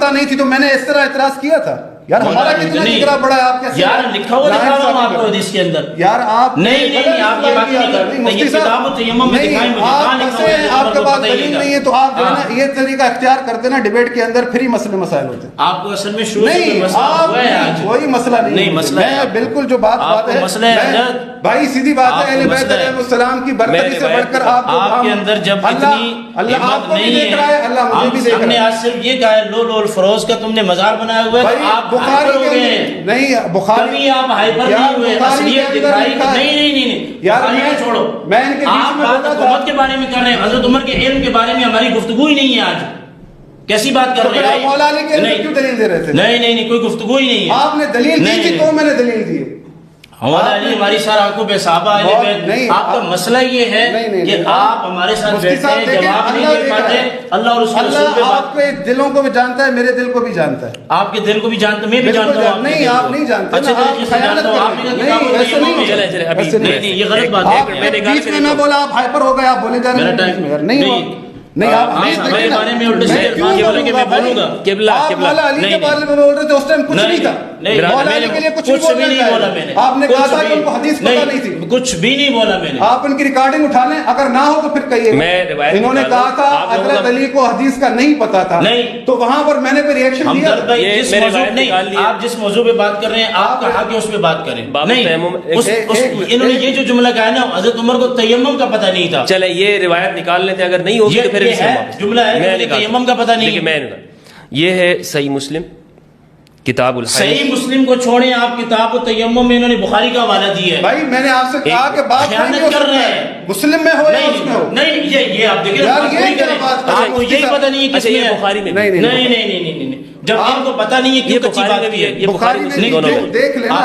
پتہ نہیں تھی تو میں نے اس طرح اعتراض کیا تھا. یار ہمارا کتنا جگرا بڑا ہے, آپ کیسے یار لکھا ہوا دکھا رہا ہوں آپ کو حدیث کے اندر. یار آپ نہیں آپ یہ بات نہیں کرتے. مفتی صاحب آپ کے پاس دلیل نہیں ہے تو آپ جو ہے نا یہ طریقہ اختیار کرتے نا ڈیبیٹ کے اندر, پھر ہی مسئلے مسائل ہوتے ہیں. آپ کو اصل میں شروع سے مسئلہ ہوا ہے آج کوئی مسئلہ نہیں. میں بالکل جو بات ہے بھائی سیدھی بات ہے, اہل بیت علیہ السلام کی برتری سے بڑھ کر آپ کے اندر جب اتنی اللہ آپ کو بھی دیکھ رہا ہے, اللہ مجھے بھی دیکھ رہا ہے. ہم نے آج صرف یہ کہا ہے لول الفروز کا تم نے مزار بنایا ہوا ہے, آپ بخاری ہو گئے نہیں, بخاری آپ ہائپر نہیں ہوئے, اصلیت دکھائی نہیں یار چھوڑو. میں ان کے بیچ میں بات حکومت کے بارے میں کر رہے ہیں, حضرت عمر کے علم کے بارے میں ہماری گفتگو ہی نہیں ہے آج. کیسی بات کر رہے ہیں؟ مولا علی کے کیوں دلیل دے رہے تھے؟ نہیں کوئی گفتگو ہی نہیں ہے. آپ نے دلیل دی تھی تو میں نے دلیل دی. ہمارا علی ہماری سارا آنکھوں پہ صحابہ اہل آپ کا مسئلہ یہ ہے کہ آپ ہمارے ساتھ بیٹھتے ہیں, جواب نہیں دے پاتے. اللہ اور اللہ آپ کے دلوں کو بھی جانتا ہے, میرے دل کو بھی جانتا ہے. آپ کے دل کو بھی جانتا ہے, میں بھی جانتا ہوں. نہیں آپ نہیں جانتے. اچھے طریقے سے جانتا ہوں. آپ یہ غلط بات ہے. بیچ میں میں بولا آپ ہائپر ہو گئے, آپ بولے جا رہے ہیں. نہیں آپ ہمارے بارے میں الٹے سیدھے بولیں گے, میں بولوں گا آپ مولا علی کے بارے میں بول رہے تھے, اس ٹائم کچھ نہیں تھا. مولا علی کے لیے کچھ نہیں بولا میں نے. آپ نے کہا تھا کہ ان کو حدیث پتہ نہیں تھی. کچھ بھی نہیں بولا میں نے. آپ ان کی ریکارڈنگ اٹھا لیں, اگر نہ ہو تو پھر کہیے. انہوں نے کہا تھا حضرت علی کو حدیث کا نہیں پتا تھا, تو وہاں پر میں نے پھر ریئیکشن دیا. آپ جس موضوع پہ بات کر رہے ہیں آپ کا حق ہے اس پہ بات کریں. انہوں نے یہ جو جملہ کہا ہے نا, حضرت عمر کو تیمم کا پتہ نہیں تھا. چلے یہ روایت نکال لیتے, اگر نہیں ہوگی تو پھر جملہ ہے تیمم کا پتہ نہیں ہے. یہ ہے صحیح مسلم کتاب الحیض. صحیح مسلم کو چھوڑیں, آپ کتاب التیمم میں انہوں نے بخاری کا حوالہ دیا ہے. بھائی میں نے آپ سے کہا کہ بات خیانت کر رہے ہیں, مسلم میں ہو یا اس میں ہو. نہیں یہ آپ دیکھیں آپ کو یہی پتہ نہیں ہے کس میں ہے. بخاری میں نہیں جب ان کو پتہ نہیں ہے کیوں کچی بات کی ہے. یہ بخاری میں دیکھ لینا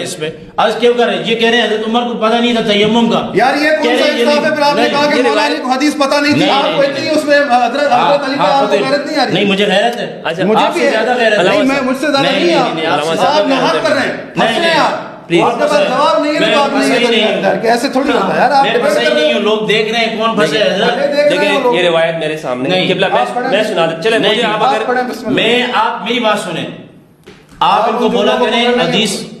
اس پہ آج کیوں کر رہے ہیں, یہ کہہ رہے ہیں حضرت عمر کو پتہ نہیں تھا تیمم کا. یار یہ کون سا انصاف ہے, پھر آپ نے کہا کہ مولا علی کو حدیث پتہ نہیں تھی, آپ کو اتنی اس میں حضرت علی کا آپ کو غیرت نہیں آ رہی. نہیں مجھے غیرت ہے, مجھے آپ سے زیادہ غیرت ہے. میں مجھ سے زیادہ نہیں, آپ نحق کر رہے ہیں, ہنس رہے ہیں آپ. آپ کے پاس جواب نہیں ہے تو آپ نہیں کہ ایسے تھوڑی ہوتا ہے یار. میں پھنسا ہی نہیں ہوں, لوگ دیکھ رہے ہیں کون پھنسے ہے. دیکھیں یہ روایت میرے سامنے میں سنا دیں. چلیں مجھے آپ اگر میں آپ میری بات سنیں, آپ ان کو بولا کریں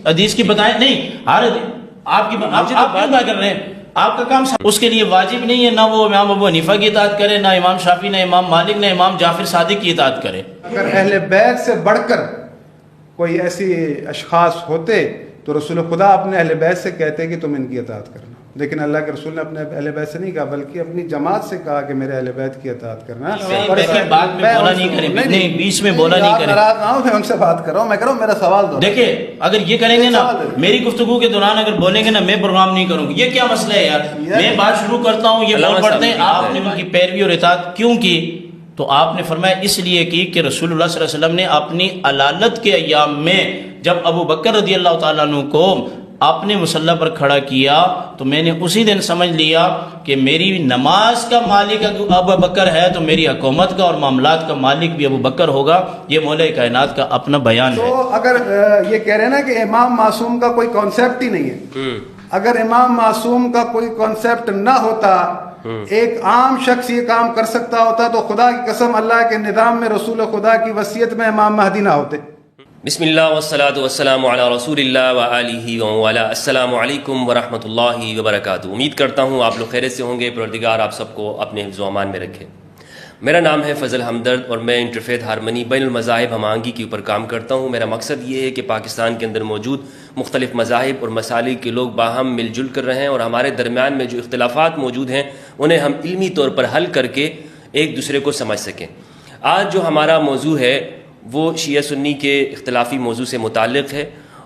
حدیث کی بتائیں. نہیں آپ کی آپ کیوں کر رہے ہیں, آپ کا کام اس کے لیے واجب نہیں ہے. نہ وہ امام ابو حنیفہ کی اطاعت کرے, نہ امام شافعی, نہ امام مالک, نہ امام جعفر صادق کی اطاعت کرے. اگر اہل بیت سے بڑھ کر کوئی ایسی اشخاص ہوتے تو رسول خدا اپنے اہل بیت سے کہتے کہ تم ان کی اطاعت کرنا, لیکن اللہ کے رسول نے اپنے اہل بیت سے نہیں کہا بلکہ اپنی جماعت سے کہا کہ میرے اہل بیت کی اطاعت کرنا. بات میں بولا نہیں کریں, نہیں بیچ میں بولا نہیں کریں. ناراض نہ ہو, میں ان سے بات کر رہا ہوں, میں کہہ رہا ہوں میرا سوال دو. دیکھیں اگر یہ کریں گے نا, میری گفتگو کے دوران اگر بولیں گے نا, میں پروگرام نہیں کروں گی. یہ کیا مسئلہ ہے یار, میں بات شروع کرتا ہوں, یہ بول پڑتے ہیں. آپ نے ان کی پیروی اور اطاعت کیوں کی, تو آپ نے فرمایا اس لیے کی کہ رسول اللہ صلی اللہ علیہ وسلم نے اپنی علالت کے ایام میں جب ابو بکر رضی اللہ تعالیٰ عنہ کو اپنے مصلی پر کھڑا کیا تو میں نے اسی دن سمجھ لیا کہ میری نماز کا مالک ابو بکر ہے تو میری حکومت کا اور معاملات کا مالک بھی ابو بکر ہوگا. یہ مولا کائنات کا اپنا بیان ہے. تو اگر یہ کہہ رہے ہیں نا کہ امام معصوم کا کوئی کانسیپٹ ہی نہیں ہے, اگر امام معصوم کا کوئی کانسیپٹ نہ ہوتا, ایک عام شخص یہ کام کر سکتا ہوتا, تو خدا کی قسم اللہ کے نظام میں رسول خدا کی وصیت میں امام مہدی نہ ہوتے. بسم اللہ والصلاة والسلام علی رسول اللہ وآلہ وعلی. السلام علیکم ورحمۃ اللہ وبرکاتہ. امید کرتا ہوں آپ لوگ خیریت سے ہوں گے. پروردگار آپ سب کو اپنے حفظ و امان میں رکھے. میرا نام ہے فضل ہمدرد اور میں انٹرفیتھ ہارمنی بین المذاہب ہم آہنگی کے اوپر کام کرتا ہوں. میرا مقصد یہ ہے کہ پاکستان کے اندر موجود مختلف مذاہب اور مسالک کے لوگ باہم مل جل کر رہیں اور ہمارے درمیان میں جو اختلافات موجود ہیں انہیں ہم علمی طور پر حل کر کے ایک دوسرے کو سمجھ سکیں. آج جو ہمارا موضوع ہے وہ شیعہ سنی کے اختلافی موضوع سے متعلق ہے,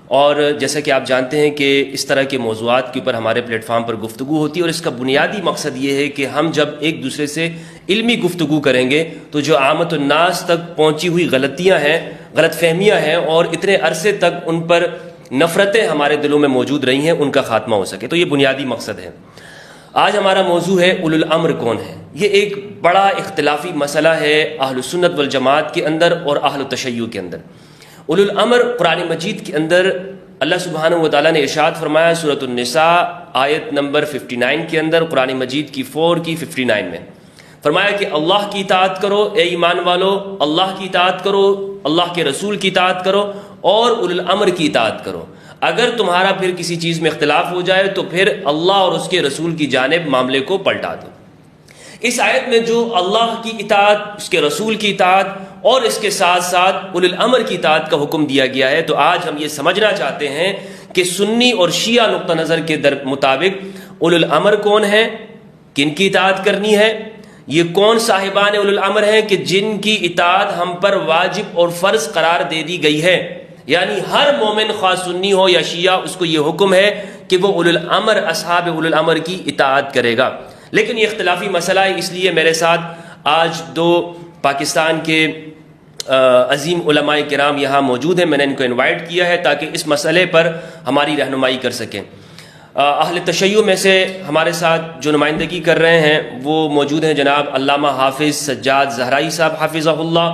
اور جیسا کہ آپ جانتے ہیں کہ اس طرح کے موضوعات کے اوپر ہمارے پلیٹ فارم پر گفتگو ہوتی ہے, اور اس کا بنیادی مقصد یہ ہے کہ ہم جب ایک دوسرے سے علمی گفتگو کریں گے تو جو عامت الناس تک پہنچی ہوئی غلطیاں ہیں, غلط فہمیاں ہیں, اور اتنے عرصے تک ان پر نفرتیں ہمارے دلوں میں موجود رہی ہیں, ان کا خاتمہ ہو سکے. تو یہ بنیادی مقصد ہے. آج ہمارا موضوع ہے اولو الامر کون ہے. یہ ایک بڑا اختلافی مسئلہ ہے اہل سنت والجماعت کے اندر اور اہل تشیع کے اندر. اولو الامر قرآن مجید کے اندر اللہ سبحانہ و تعالیٰ نے ارشاد فرمایا سورۃ النساء آیت نمبر 59 کے اندر, قرآن مجید کی 4 کی 59 میں فرمایا کہ اللہ کی اطاعت کرو اے ایمان والو, اللہ کی اطاعت کرو اللہ کے رسول کی اطاعت کرو اور اولو الامر کی اطاعت کرو. اگر تمہارا پھر کسی چیز میں اختلاف ہو جائے تو پھر اللہ اور اس کے رسول کی جانب معاملے کو پلٹا دو. اس آیت میں جو اللہ کی اطاعت، اس کے رسول کی اطاعت اور اس کے ساتھ ساتھ اولو الامر کی اطاعت کا حکم دیا گیا ہے، تو آج ہم یہ سمجھنا چاہتے ہیں کہ سنی اور شیعہ نقطہ نظر کے مطابق اولو الامر کون ہیں، کن کی اطاعت کرنی ہے، یہ کون صاحبان اولو الامر ہیں کہ جن کی اطاعت ہم پر واجب اور فرض قرار دے دی گئی ہے. یعنی ہر مومن خواہ سنی ہو یا شیعہ، اس کو یہ حکم ہے کہ وہ اولو الامر، اصحاب اولو الامر کی اطاعت کرے گا. لیکن یہ اختلافی مسئلہ ہے، اس لیے میرے ساتھ آج دو پاکستان کے عظیم علماء کرام یہاں موجود ہیں. میں نے ان کو انوائٹ کیا ہے تاکہ اس مسئلے پر ہماری رہنمائی کر سکیں. اہل تشیع میں سے ہمارے ساتھ جو نمائندگی کر رہے ہیں وہ موجود ہیں جناب علامہ حافظ سجاد زہرائی صاحب حافظہ اللہ.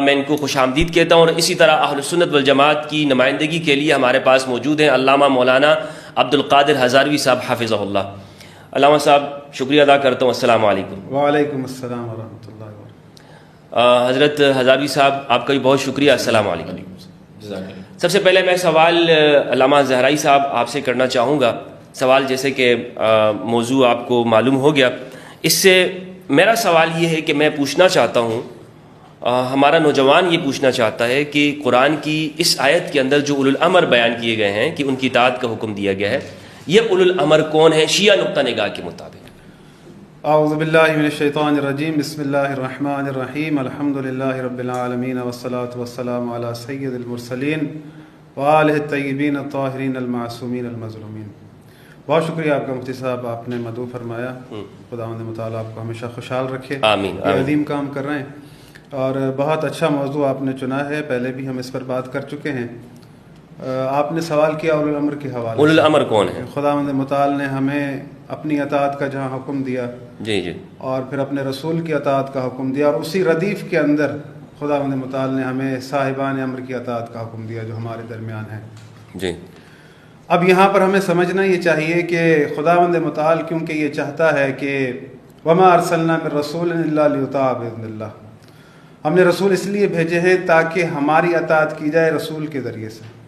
میں ان کو خوش آمدید کہتا ہوں. اور اسی طرح اہل سنت والجماعت کی نمائندگی کے لیے ہمارے پاس موجود ہیں علامہ مولانا عبد القادر ہزاروی صاحب حافظہ اللہ. علامہ صاحب شکریہ ادا کرتا ہوں. السلام علیکم. وعلیکم السلام ورحمۃ اللہ وبرکاتہ. حضرت ہزاروی صاحب آپ کا بھی بہت شکریہ. السلام علیکم. سب سے پہلے میں سوال علامہ زہرائی صاحب آپ سے کرنا چاہوں گا. سوال جیسے کہ موضوع آپ کو معلوم ہو گیا، اس سے میرا سوال یہ ہے کہ میں پوچھنا چاہتا ہوں، ہمارا نوجوان یہ پوچھنا چاہتا ہے کہ قرآن کی اس آیت کے اندر جو اولو الامر بیان کیے گئے ہیں کہ ان کی اطاعت کا حکم دیا گیا ہے، یہ اولو الامر کون ہے شیعہ نقطہ نگاہ کے مطابق؟ اعوذ باللہ من الشیطان الرجیم. بسم اللہ الرحمن الرحیم. الحمد للہ رب العالمین والصلاة والسلام علی سید المرسلین وآلہ الطیبین الطاہرین المعصومین المظلومین. بہت شکریہ آپ کا مفتی صاحب، آپ نے مدعو فرمایا. خداوند متعالی آپ کو ہمیشہ خوشحال رکھے. آمین. یہ عظیم کام کر رہے ہیں اور بہت اچھا موضوع آپ نے چنا ہے. پہلے بھی ہم اس پر بات کر چکے ہیں. آپ نے سوال کیا اولو الامر کے حوالے سے. اولو الامر کون ہے؟ خداوند متعال نے ہمیں اپنی اطاعت کا جہاں حکم دیا، جی جی، اور پھر اپنے رسول کی اطاعت کا حکم دیا، اور اسی ردیف کے اندر خداوند متعال نے ہمیں صاحبان امر کی اطاعت کا حکم دیا جو ہمارے درمیان ہے. جی. اب یہاں پر ہمیں سمجھنا یہ چاہیے کہ خداوند متعال کیونکہ یہ چاہتا ہے کہ وما ارسلنا من رسول الا لیطاع باذن اللہ، ہم نے رسول اس لیے بھیجے ہیں تاکہ ہماری اطاعت کی جائے رسول کے ذریعے سے.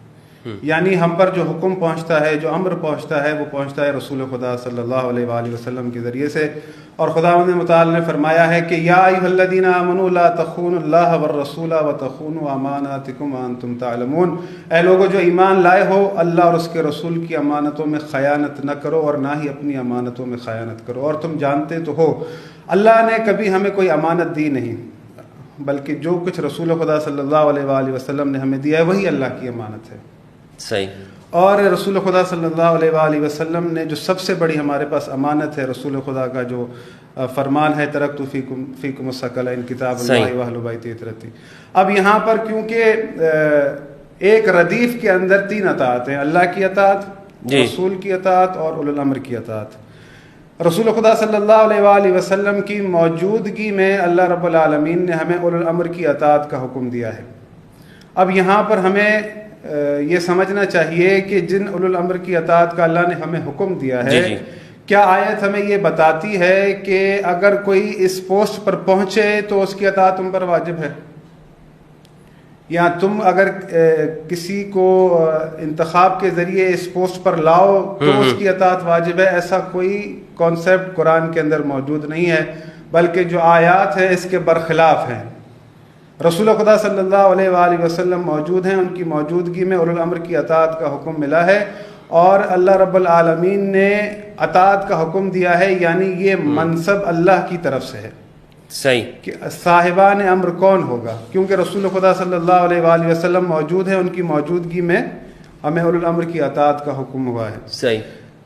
یعنی ہم پر جو حکم پہنچتا ہے، جو امر پہنچتا ہے، وہ پہنچتا ہے رسول خدا صلی اللہ علیہ وآلہ وسلم کے ذریعے سے. اور خداوند متعال نے فرمایا ہے کہ یا ایھا الذین آمنوا لا تخونوا اللہ والرسول وتخونوا اماناتکم وانتم تعلمون. اے لوگوں جو ایمان لائے ہو، اللہ اور اس کے رسول کی امانتوں میں خیانت نہ کرو اور نہ ہی اپنی امانتوں میں خیانت کرو. اور تم جانتے تو ہو اللہ نے کبھی ہمیں کوئی امانت دی نہیں، بلکہ جو کچھ رسول خدا صلی اللہ علیہ وآلہ وسلم نے ہمیں دیا ہے وہی اللہ کی امانت ہے. صحیح. اور رسول خدا صلی اللہ علیہ وآلہ وسلم نے جو سب سے بڑی ہمارے پاس امانت ہے، رسول خدا کا جو فرمان ہے ترکت فیکم الثقلین کتاب اللہ واہل بیت اطرتی. اب یہاں پر کیونکہ ایک ردیف کے اندر تین اطاعت ہیں، اللہ کی اطاعت، رسول کی اطاعت اور اولو الامر کی اطاعت. رسول خدا صلی اللہ علیہ وآلہ وسلم کی موجودگی میں اللہ رب العالمین نے ہمیں اولو الامر کی اطاعت کا حکم دیا ہے. اب یہاں پر ہمیں یہ سمجھنا چاہیے کہ جن اولو الامر کی اطاعت کا اللہ نے ہمیں حکم دیا ہے، کیا آیت ہمیں یہ بتاتی ہے کہ اگر کوئی اس پوسٹ پر پہنچے تو اس کی اطاعت تم پر واجب ہے؟ یا تم اگر کسی کو انتخاب کے ذریعے اس پوسٹ پر لاؤ تو اس کی اطاعت واجب ہے؟ ایسا کوئی کانسیپٹ قرآن کے اندر موجود نہیں ہے، بلکہ جو آیات ہیں اس کے برخلاف ہیں. رسول خدا صلی اللہ علیہ وآلہ وسلم موجود ہیں، ان کی موجودگی میں اولو الامر کی اطاعت کا حکم ملا ہے، اور اللہ رب العالمین نے اطاعت کا حکم دیا ہے. یعنی یہ منصب اللہ کی طرف سے ہے. صحیح. کہ صاحبان امر کون ہوگا؟ کیونکہ رسول خدا صلی اللہ علیہ وآلہ وسلم موجود ہیں، ان کی موجودگی میں ہمیں اولو الامر کی اطاعت کا حکم ہوا ہے. صحیح.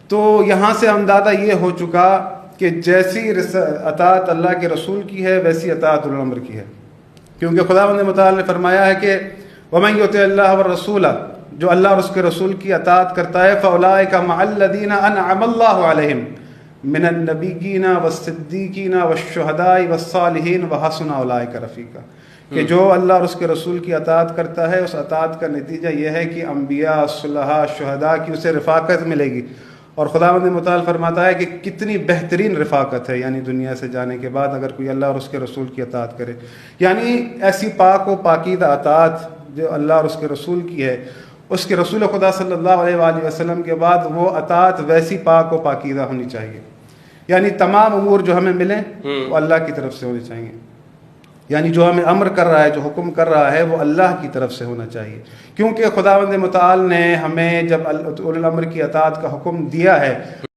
تو یہاں سے اندازہ یہ ہو چکا کہ جیسی اطاعت اللہ کے رسول کی ہے ویسی اطاعت اولو الامر کی ہے. کیونکہ خداوند متعال نے فرمایا ہے کہ وَمَن يُطِعِ اللَّهَ وَالرَّسُولَ، جو اللہ اور اس کے رسول کی اطاعت کرتا ہے، فَأُولَٰئِكَ مَعَ الَّذِينَ أَنْعَمَ اللَّهُ عَلَيْهِمْ مِنَ النَّبِيِّينَ وَالصِّدِّيقِينَ وَالشُّهَدَاءِ وَالصَّالِحِينَ وَحَسُنَ أُولَٰئِكَ رَفِيقًا. کہ جو اللہ اور اس کے رسول کی اطاعت کرتا ہے، اس اطاعت کا نتیجہ یہ ہے کہ انبیاء، صلحاء، شہداء کی اسے رفاقت ملے گی، اور خداوند متعال فرماتا ہے کہ کتنی بہترین رفاقت ہے یعنی دنیا سے جانے کے بعد اگر کوئی اللہ اور اس کے رسول کی اطاعت کرے. یعنی ایسی پاک و پاکیزہ اطاعت جو اللہ اور اس کے رسول کی ہے، اس کے رسول خدا صلی اللہ علیہ وآلہ وسلم کے بعد وہ اطاعت ویسی پاک و پاکیزہ ہونی چاہیے. یعنی تمام امور جو ہمیں ملیں وہ اللہ کی طرف سے ہونے چاہیے. یعنی جو ہمیں امر کر رہا ہے، جو حکم کر رہا ہے، وہ اللہ کی طرف سے ہونا چاہیے. کیونکہ خداوند متعال نے ہمیں جب اولو الامر کی اطاعت کا حکم دیا ہے